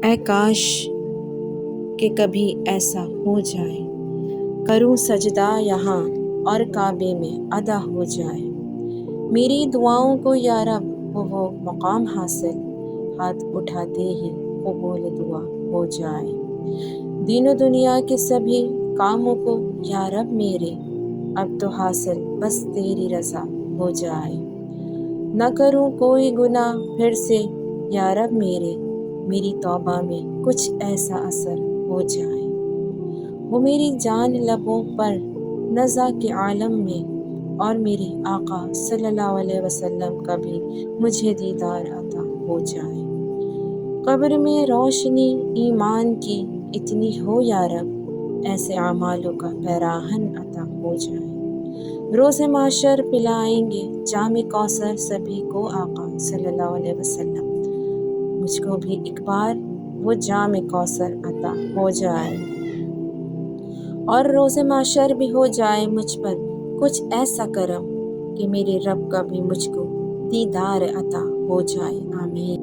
اے کاش کہ کبھی ایسا ہو جائے، کروں سجدہ یہاں اور کعبے میں ادا ہو جائے، میری دعاؤں کو یا رب وہ مقام حاصل، ہاتھ اٹھاتے ہی قبول دعا ہو جائے، دین و دنیا کے سبھی کاموں کو یا رب میرے اب تو حاصل بس تیری رضا ہو جائے، نہ کروں کوئی گناہ پھر سے یا رب میری توبہ میں کچھ ایسا اثر ہو جائے، وہ میری جان لبوں پر نزا کے عالم میں، اور میرے آقا صلی اللہ علیہ وسلم کا بھی مجھے دیدار عطا ہو جائے، قبر میں روشنی ایمان کی اتنی ہو یا رب، ایسے اعمالوں کا پیراہن عطا ہو جائے، روز محشر پلائیں گے جام کوثر سبھی کو آقا صلی اللہ علیہ وسلم، مجھ کو بھی ایک بار وہ جام کوثر عطا ہو جائے، اور روز محشر بھی ہو جائے مجھ پر کچھ ایسا کرم کہ میرے رب کا بھی مجھ کو دیدار عطا ہو جائے، آمین۔